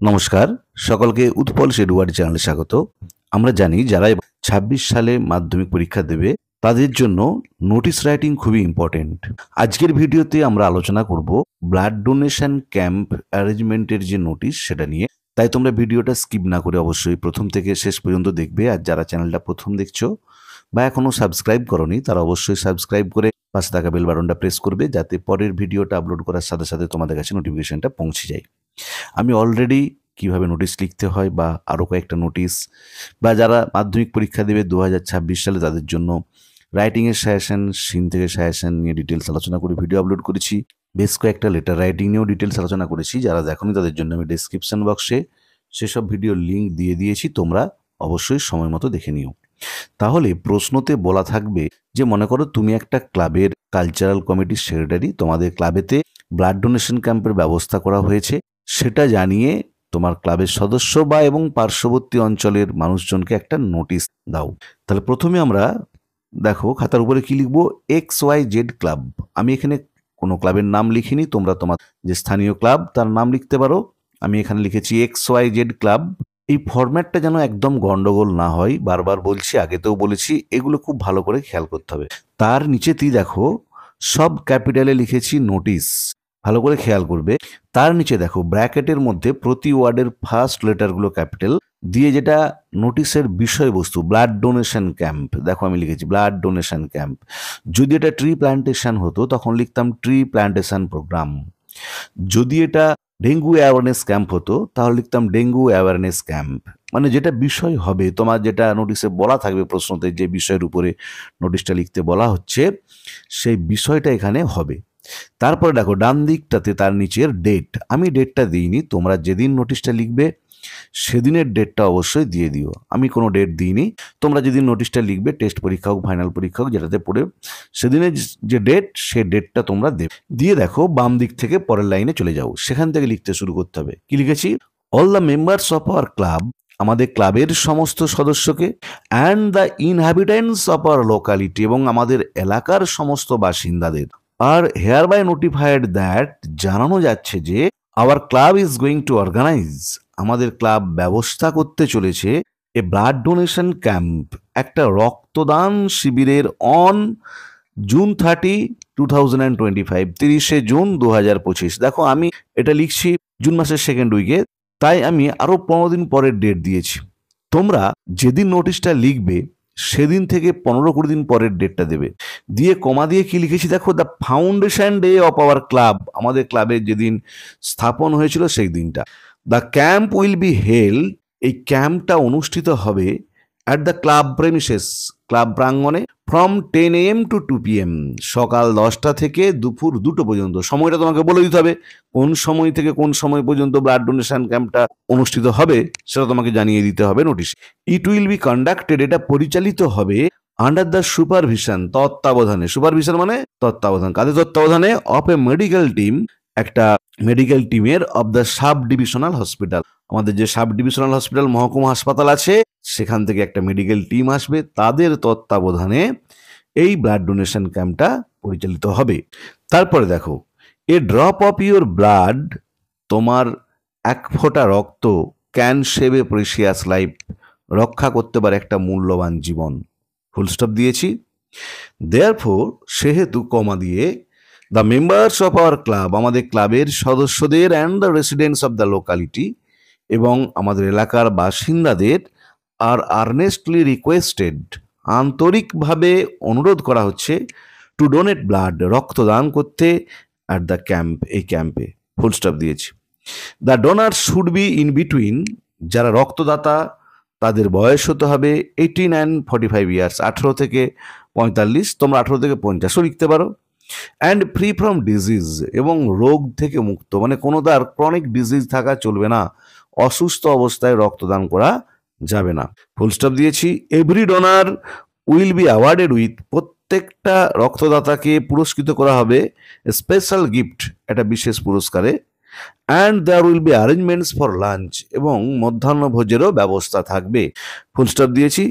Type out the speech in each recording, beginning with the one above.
নমস্কার, সকলকে উৎপল শেডওয়ার্ড চ্যানেলে স্বাগত। আমরা জানি যারা ২৬ সালে মাধ্যমিক পরীক্ষা দেবে তাদের জন্য নোটিশ রাইটিং খুবই ইম্পর্টেন্ট। আজকের ভিডিওতে আমরা আলোচনা করব ব্লাড ডোনেশন ক্যাম্প অ্যারেঞ্জমেন্টের যে নোটিশ সেটা নিয়ে। তাই তোমরা ভিডিওটা স্কিপ না করে অবশ্যই প্রথম থেকে শেষ পর্যন্ত দেখবে। আর যারা চ্যানেলটা প্রথম দেখছো বা এখনো সাবস্ক্রাইব করনি তারা অবশ্যই সাবস্ক্রাইব করে পাশে থাকা বেল বাটনটা প্রেস করবে, যাতে পরের ভিডিওটা আপলোড করার সাথে সাথে তোমাদের কাছে নোটিফিকেশনটা পৌঁছে যায়। আমি অলরেডি কিভাবে নোটিশ লিখতে হয় বা আরও কয়েকটা নোটিশ বা যারা মাধ্যমিক পরীক্ষা দেবে ২০২৬ সালে তাদের জন্য রাইটিংয়ের সাজেশন, সিন থেকে সাজেশন নিয়ে ডিটেলস আলোচনা করে ভিডিও আপলোড করেছি। বেশ কয়েকটা লেটার রাইটিং নিয়েও ডিটেলস আলোচনা করেছি। যারা দেখোনি তাদের জন্য আমি ডেসক্রিপশন বক্সে সেসব ভিডিওর লিঙ্ক দিয়ে দিয়েছি, তোমরা অবশ্যই সময় মতো দেখে নিও। তাহলে প্রশ্নতে বলা থাকবে যে মনে করো তুমি একটা ক্লাবের কালচারাল কমিটির সেক্রেটারি, তোমাদের ক্লাবেতে ব্লাড ডোনেশন ক্যাম্পের ব্যবস্থা করা হয়েছে, সেটা জানিয়ে তোমার ক্লাবের সদস্য বা এবং পার্শ্ববর্তী অঞ্চলের মানুষজনকে একটা নোটিশ দাও। তাহলে প্রথমে আমরা দেখো খাতার উপরে কি লিখবো, XYZ ক্লাব। আমি এখানে কোনো ক্লাবের নাম লিখিনি, তোমরা তোমার যে স্থানীয় ক্লাব তার নাম লিখতে পারো। আমি এখানে লিখেছি XYZ ক্লাব। এই ফরম্যাটটা যেন একদম গন্ডগোল না হয়, বারবার বলছি, আগেতেও বলেছি, এগুলো খুব ভালো করে খেয়াল করতে হবে। তার নিচেতেই দেখো সব ক্যাপিটালে লিখেছি নোটিশ, ভালো করে খেয়াল করবে। তার নিচে দেখো ব্র্যাকেটের মধ্যে প্রতি ওয়ার্ডের ফার্স্ট লেটারগুলো ক্যাপিটাল দিয়ে, যেটা নোটিশের বিষয়বস্তু ব্লাড ডোনেশন ক্যাম্প। দেখো আমি লিখেছি ব্লাড ডোনেশন ক্যাম্প। যদি এটা ট্রি প্ল্যান্টেশন হতো তখন লিখতাম ট্রি প্ল্যান্টেশন প্রোগ্রাম। যদি এটা ডেঙ্গু অ্যাওয়ারনেস ক্যাম্প হতো তাহলে লিখতাম ডেঙ্গু অ্যাওয়ারনেস ক্যাম্প। মানে যেটা বিষয় হবে, তোমার যেটা নোটিশে বলা থাকবে, প্রশ্নতে যে বিষয়ের উপরে নোটিশটা লিখতে বলা হচ্ছে সেই বিষয়টা এখানে হবে। তারপরে দেখো ডান দিকটাতে তার নিচের ডেট, আমি ডেটটা দিইনি, তোমরা যেদিন নোটিশটা লিখবে সেদিনের ডেটটা অবশ্যই দিয়ে দিও। আমি কোনো ডেট দিইনি, তোমরা যেদিন নোটিশটা লিখবে, টেস্ট পরীক্ষা হোক ফাইনাল পরীক্ষা হোক যেটাতে পড়ে, সেদিনের যে ডেট সে ডেটটা তোমরা দেবে। দিয়ে দেখো বাম দিক থেকে পরের লাইনে চলে যাও, সেখান থেকে লিখতে শুরু করতে হবে। কি লিখেছি, all the members of our club, আমাদের ক্লাবের সমস্ত সদস্যকে, and the inhabitants of our locality, এবং আমাদের এলাকার সমস্ত বাসিন্দাদের, are hereby notified that, জানানো যাচ্ছে যে our club is going to organise, আমাদের ক্লাব ব্যবস্থা করতে চলেছে এ ব্লাড ডোনেশন ক্যাম্প, একটা রক্তদান শিবিরের অন জুন 30, 2025, 30শে জুন 2025। দেখো আমি এটা লিখছি জুন মাসের সেকেন্ড উইকে, তাই আমি আরো 15 দিন পরের ডেট দিয়েছি। তোমরা যেদিন নোটিশটা লিখবে সেদিন থেকে 15-20 দিন পরের ডেটটা দেবে। দিয়ে কমা দিয়ে কি লিখেছি দেখো, the foundation day of our club, আমাদের ক্লাবের যেদিন স্থাপন হয়েছিল সেই দিনটা। The camp will be held, এই ক্যাম্পটা অনুষ্ঠিত হবে at the club premises, club প্রাঙ্গণে, ফ্রম 10 AM টু 2 PM, সকাল 10টা থেকে দুপুর 2টো পর্যন্ত। সময়টা তোমাকে বলে দিতে হবে, কোন সময় থেকে কোন সময় পর্যন্ত ব্লাড ডোনেশন ক্যাম্পটা অনুষ্ঠিত হবে সেটা তোমাকে জানিয়ে দিতে হবে notice. It will be conducted, এটা পরিচালিত হবে আন্ডার দ্য সুপারভিশন, তত্ত্বাবধানে, সুপারভিশন মানে তত্ত্বাবধান, কাদের তত্ত্বাবধানে, অফ এ মেডিকেল টিম, একটা মেডিকেল টিমের, of the sub divisional hospital, আমাদের যে সাব ডিভিশনাল হসপিটাল মহকুমা হাসপাতাল আছে সেখান থেকে একটা মেডিকেল টিম আসবে, তাদের তত্ত্বাবধানে এই ব্লাড ডোনেশন ক্যাম্পটা পরিচালিত হবে। তারপরে দেখো, এ ড্রপ অফ ইউর ব্লাড, তোমার এক ফোঁটা রক্ত, can save A precious life, রক্ষা করতে পারে একটা মূল্যবান জীবন। ফুল স্টপ দিয়েছি। দেয়ারফোর, সেহেতু কমা দিয়ে, the members of our club, আমাদের ক্লাবের সদস্যদের, and the residents of the locality, এবং আমাদের এলাকার বাসিন্দাদের, আর আর্নেস্টলি রিকোয়েস্টেড, আন্তরিকভাবে অনুরোধ করা হচ্ছে, টু ডোনেট ব্লাড, রক্তদান করতে, অ্যাট দ্য ক্যাম্প, এই ক্যাম্পে। ফুল স্টপ দিয়েছি। The donor should be in between, যারা রক্তদাতা তাদের বয়স হতে হবে 18 and 45 ইয়ার্স, 18 থেকে 45, তোমরা 18 থেকে 50ও লিখতে পারো। অ্যান্ড ফ্রি ফ্রম ডিজিজ, এবং রোগ থেকে মুক্ত, মানে কোনো তার ক্রনিক ডিজিজ থাকা চলবে না, অসুস্থ অবস্থায় রক্তদান করা যাবে না। ফুল স্টপ দিয়েছি। Every donor will be awarded with, প্রত্যেকটা রক্তদাতাকে পুরস্কৃত করা হবে স্পেশাল গিফট, একটা বিশেষ পুরস্কারে। And there will be arrangements for lunch, এবং মধ্যাহ্নভোজেরও ব্যবস্থা থাকবে। ফুল স্টপ দিয়েছি।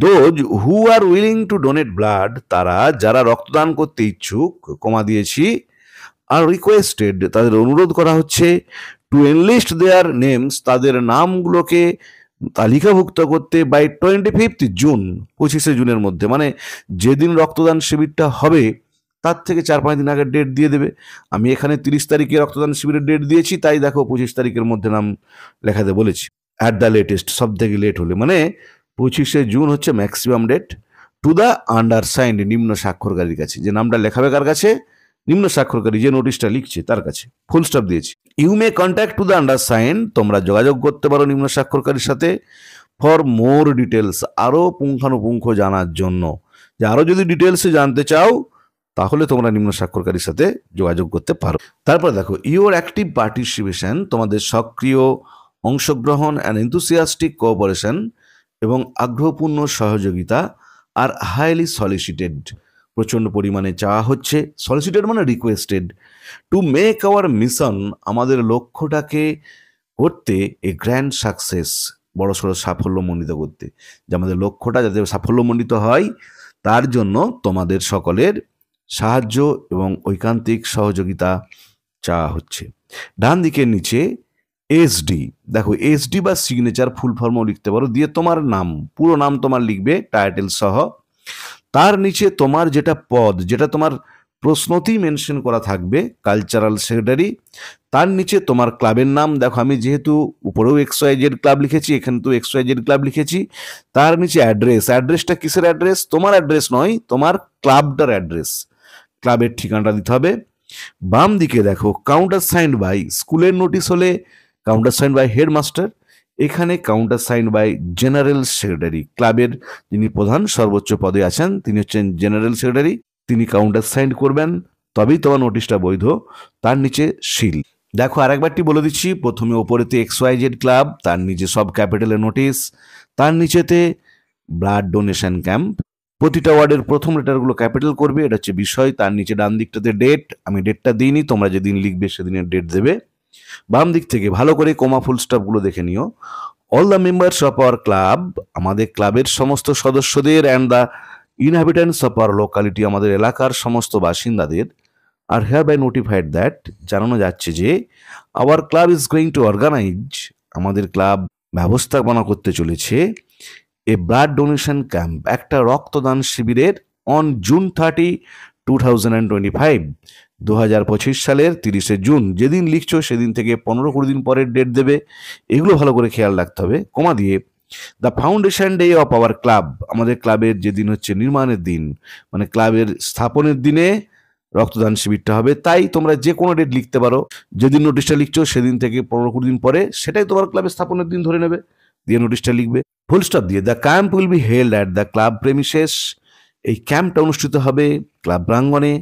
Those who are willing to donate blood, তারা যারা রক্তদান করতে ইচ্ছুক, কমা দিয়েছি, আর রিকোয়েস্টেড, তাদের অনুরোধ করা হচ্ছে, টু এনলিস্ট দেয়ার নেমস, তাদের নামগুলোকে তালিকাভুক্ত করতে বাই 25 জুন, 25শে জুনের মধ্যে, মানে যেদিন রক্তদান শিবিরটা হবে তার থেকে 4-5 দিন আগে ডেট দিয়ে দেবে। আমি এখানে 30 তারিখে রক্তদান শিবিরের ডেট দিয়েছি, তাই দেখো 25 তারিখের মধ্যে নাম লেখাতে বলেছি। অ্যাট দ্য লেটেস্ট, সব থেকে লেট হলে, মানে 25শে জুন হচ্ছে maximum date. To the undersigned, নিম্ন স্বাক্ষরকারীর কাছে, যে নামটা লেখাবে কার কাছে, নিম্ন স্বাক্ষরকারী যে নোটিশটা লিখছে তার কাছে, ফুল স্টপ দিয়েছি। You may contact to the undersigned, তোমরা যোগাযোগ করতে পারো নিম্ন স্বাক্ষরকারীর সাথে ফর মোর ডিটেলস, আরও পুঙ্খানুপুঙ্খ জানার জন্য, যে আরও যদি ডিটেলসে জানতে চাও তাহলে তোমরা নিম্ন স্বাক্ষরকারীর সাথে যোগাযোগ করতে পারো। তারপর দেখো ইউর অ্যাক্টিভ পার্টিসিপেশন, তোমাদের সক্রিয় অংশগ্রহণ অ্যান্ড এনথুসিয়াস্টিক কোঅপারেশন এবং আগ্রহপূর্ণ সহযোগিতা আর হাইলি সলিসিটেড, প্রচণ্ড পরিমাণে চাওয়া হচ্ছে, সলিসিটেড মানে requested, to make our mission, আমাদের লক্ষ্যটাকে করতে এ গ্র্যান্ড সাকসেস, বড়সড় সাফল্যমণ্ডিত করতে, যে আমাদের লক্ষ্যটা যাতে সাফল্যমণ্ডিত হয় তার জন্য তোমাদের সকলের সাহায্য এবং ঐকান্তিক সহযোগিতা চাওয়া হচ্ছে। ডান দিকের নিচে এসডি, দেখো এসডি বা সিগনেচার ফুল ফর্মও লিখতে পারো, দিয়ে তোমার নাম, পুরো নাম তোমার লিখবে টাইটেল সহ, তার নিচে তোমার যেটা পদ, যেটা তোমার প্রশ্নতেই মেনশন করা থাকবে, কালচারাল সেক্রেটারি, তার নিচে তোমার ক্লাবের নাম, দেখো আমি যেহেতু উপরেও XYZ ক্লাব লিখেছি, এখানে তো XYZ ক্লাব লিখেছি, তার নিচে অ্যাড্রেস, অ্যাড্রেসটা কিসের অ্যাড্রেস, তোমার অ্যাড্রেস নয়, তোমার ক্লাবটার অ্যাড্রেস, ক্লাবের ঠিকানাটা দিতে হবে। বাম দিকে দেখো কাউন্টার সাইন্ড বাই, স্কুলের নোটিশ হলে কাউন্টার সাইন্ড বাই হেডমাস্টার, এখানে countersigned by general secretary, ক্লাবের যিনি প্রধান সর্বোচ্চ পদে আছেন তিনি হচ্ছেন জেনারেল সেক্রেটারি, তিনি কাউন্টার সাইন করবেন, তবেই তোমার নোটিশটা বৈধ। তার নিচে সিল। দেখো আরেকবারটি বলে দিচ্ছি, প্রথমে ওপরেতে XYZ ক্লাব, তার নিচে সব ক্যাপিটালের নোটিশ, তার নিচেতে ব্লাড ডোনেশন ক্যাম্প, প্রতিটা ওয়ার্ডের প্রথম লেটারগুলো ক্যাপিটাল করবে, এটা হচ্ছে বিষয়, তার নিচে ডান দিকটাতে ডেট, আমি ডেটটা দিইনি, তোমরা যেদিন লিখবে সেদিনের ডেট দেবে। বাম দিক থেকে ভালো করে কোমা ফুল স্টপগুলো দেখে নিও। All the members of our club, আমাদের ক্লাবের সমস্ত সদস্যদের, and the inhabitants of our locality, আমাদের এলাকার সমস্ত বাসিন্দাদের, are hereby notified that, জানানো যাচ্ছে যে our club is going to organise, আমাদের ক্লাব ব্যবস্থাপনা করতে চলেছে এ ব্লাড ডোনেশন ক্যাম্প, একটা রক্তদান শিবিরের, অন জুন 30, 2025, 2025 সালের 30শে জুন, যেদিন লিখছো সেদিন থেকে 15-20 দিন পরের ডেট দেবে, এগুলো ভালো করে খেয়াল রাখতে হবে। কমা দিয়ে the foundation day of our club, আমাদের ক্লাবের যেদিন হচ্ছে নির্মাণের দিন, মানে ক্লাবের স্থাপনের দিনে রক্তদান শিবিরটা হবে, তাই তোমরা যে কোনো ডেট লিখতে পারো, যেদিন নোটিশটা লিখছো সেদিন থেকে 15-20 দিন পরে, সেটাই তোমার ক্লাবের স্থাপনের দিন ধরে নেবে, দিয়ে নোটিশটা লিখবে। ফুল স্টপ দিয়ে the camp will be held at the club premises, এই ক্যাম্পটা অনুষ্ঠিত হবে ক্লাব প্রাঙ্গণে,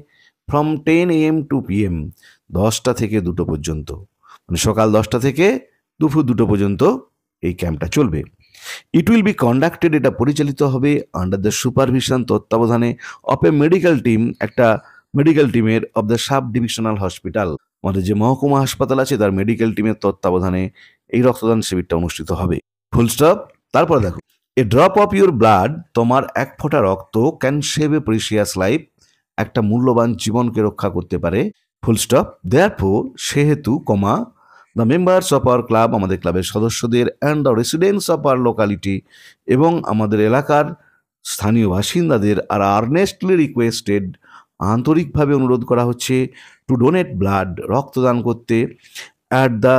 ফ্রম 10 AM টু PM, 10টা থেকে 2টো পর্যন্ত, মানে সকাল 10টা থেকে দুপুর 2টো পর্যন্ত এই ক্যাম্পটা চলবে। ইট উইল বি কন্ডাক্টেড, এটা পরিচালিত হবে আন্ডার দ্য সুপারভিশন, তত্ত্বাবধানে, অফ এ মেডিকেল টিম, একটা মেডিকেল টিমের, of the sub divisional hospital, আমাদের যে মহকুমা হাসপাতাল আছে তার মেডিকেল টিমের তত্ত্বাবধানে এই রক্তদান শিবিরটা অনুষ্ঠিত হবে। Full stop. তারপর দেখো এ ড্রপ অফ ইউর ব্লাড, তোমার এক ফোঁটা রক্ত, can save A precious life, একটা মূল্যবান জীবনকে রক্ষা করতে পারে। ফুল স্টপ। দেয়ারফোর, সেহেতু, comma, the members of our club, আমাদের ক্লাবের সদস্যদের, and the residents of our locality, এবং আমাদের এলাকার স্থানীয় বাসিন্দাদের, আর আর্নেস্টলি রিকোয়েস্টেড, আন্তরিকভাবে অনুরোধ করা হচ্ছে, টু ডোনেট ব্লাড, রক্তদান করতে, অ্যাট দ্য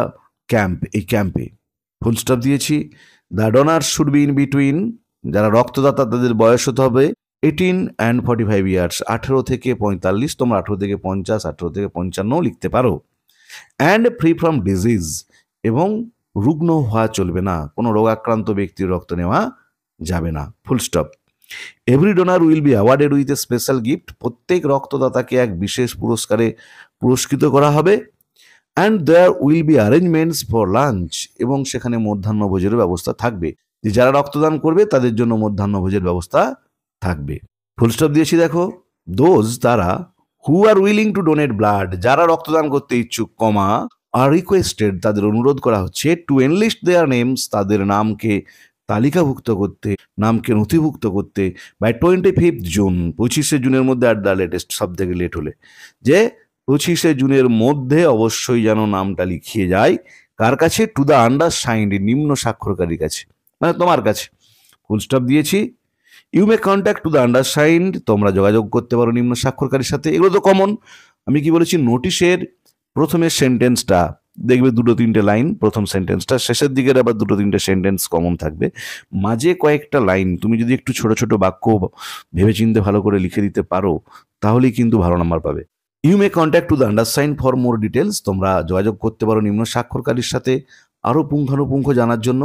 ক্যাম্প, এই ক্যাম্পে। ফুল স্টপ দিয়েছি। The donor should be in between, যারা রক্তদাতা তাদের বয়স হতে হবে 18 and 45 ইয়ার্স, 18 থেকে 45, তোমরা 18 থেকে 50, 18 থেকে 55 লিখতে পারো। অ্যান্ড ফ্রি ফ্রম ডিজিজ, এবং রুগ্ন হওয়া চলবে না, কোনো রোগাক্রান্ত ব্যক্তির রক্ত নেওয়া যাবে না। Full stop. Every donor will be awarded with a special gift, প্রত্যেক রক্তদাতাকে এক বিশেষ পুরস্কারে পুরস্কৃত করা হবে। And there will be arrangements for lunch, এবং সেখানে মধ্যাহ্নভোজের ব্যবস্থা থাকবে, যে যারা রক্তদান করবে তাদের জন্য মধ্যাহ্নভোজের ব্যবস্থা থাকবে। ফুল স্টপ দিয়েছি। দেখো দোজ, তারা, who are willing to donate blood, যারা রক্তদান করতে ইচ্ছুক, কমা, আর রিকোয়েস্টেড, তাদের অনুরোধ করা হচ্ছে, টু এনলিস্ট দেয়ার নেমস, তাদের নামকে তালিকাভুক্ত করতে, নামকে নথিভুক্ত করতে, বাই 25 জুন, 25শে জুনের মধ্যে, অ্যাট দ্য লেটেস্ট, সব থেকে লেট হলে, যে 25শে জুনের মধ্যে অবশ্যই যেন নামটা লিখিয়ে যায় কার কাছে? টু দ্য আন্ডারসাইন্ড, নিম্ন স্বাক্ষরকারীর কাছে, মানে তোমার কাছে। ফুল স্টপ দিয়েছি। You may contact to the undersigned, তোমরা যোগাযোগ করতে পারো নিম্ন স্বাক্ষরকারীর সাথে। এগুলো তো কমন। আমি কি বলেছি? নোটিশের প্রথমের সেন্টেন্সটা দেখবে 2-3টে লাইন, প্রথম সেন্টেন্সটা, শেষের দিকের আবার 2-3টে সেন্টেন্স কমন থাকবে, মাঝে কয়েকটা লাইন তুমি যদি একটু ছোট ছোট বাক্য ভেবেচিন্তে ভালো করে লিখে দিতে পারো, তাহলেই কিন্তু ভালো নাম্বার পাবে। You may contact to the undersign for more details, তোমরা যোগাযোগ করতে পারো নিম্ন স্বাক্ষরকারীর সাথে আরও পুঙ্খানুপুঙ্খ জানার জন্য।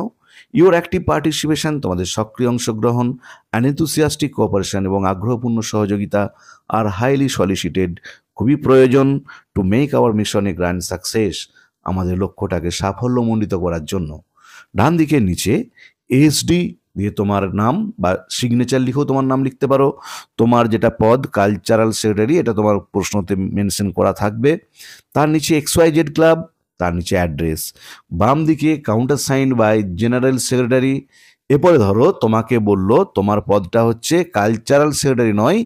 ইউর অ্যাক্টিভ পার্টিসিপেশন, তোমাদের সক্রিয় অংশগ্রহণ, অ্যান এনথুসিয়াস্টিক কোঅপারেশন, এবং আগ্রহপূর্ণ সহযোগিতা, আর হাইলি সলিসিটেড, খুবই প্রয়োজন, to make our mission a grand success, আমাদের লক্ষ্যটাকে সাফল্যমণ্ডিত করার জন্য। ডান দিকের নিচে এসডি দিয়ে তোমার নাম বা সিগনেচার লিখেও তোমার নাম লিখতে পারো। তোমার যেটা পদ, কালচারাল সেক্রেটারি, এটা তোমার প্রশ্নতে মেনশন করা থাকবে। তার নিচে XYZ ক্লাব, তার নিচে অ্যাড্রেস। বাম দিকে countersign by general secretary. এরপরে ধরো তোমাকে বললো তোমার পদটা হচ্ছে কালচারাল সেক্রেটারি নয়,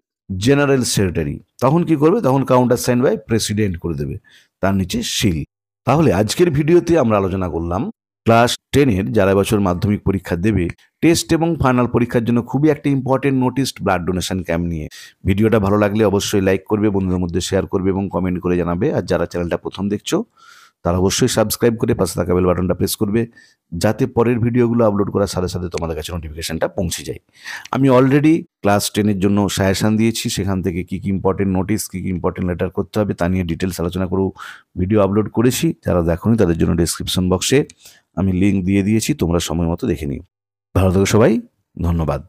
জেনারেল সেক্রেটারি, তখন কি করবে? তখন কাউন্টার সাইন বাই প্রেসিডেন্ট করে দেবে, তার নিচে সিল। তাহলে আজকের ভিডিওতে আমরা আলোচনা করলাম ক্লাস 10-এর যারা এবছর মাধ্যমিক পরীক্ষা দেবে, টেস্ট এবং ফাইনাল পরীক্ষার জন্য খুবই একটা important noticed blood donation camp নিয়ে। ভিডিওটা ভালো লাগলে অবশ্যই লাইক করবে, বন্ধুদের মধ্যে শেয়ার করবে এবং কমেন্ট করে জানাবে। আর যারা চ্যানেলটা প্রথম দেখছো তারা অবশ্যই সাবস্ক্রাইব করে পাশে থাকা বেল বাটনটা প্রেস করবে, যাতে পরের ভিডিওগুলো আপলোড করার সাথে সাথে তোমাদের কাছে নোটিফিকেশনটা পৌঁছে যায়। আমি অলরেডি ক্লাস 10-এর জন্য সাজেশন দিয়েছি, সেখান থেকে কী কী ইম্পর্টেন্ট নোটিস, কী কী ইম্পর্টেন্ট লেটার করতে হবে তা নিয়ে ডিটেলস আলোচনা করেও ভিডিও আপলোড করেছি। যারা দেখোনি তাদের জন্য ডেসক্রিপশন বক্সে আমি লিঙ্ক দিয়ে দিয়েছি, তোমরা সময় মতো দেখে নিও। ভালো থেকো সবাই, ধন্যবাদ।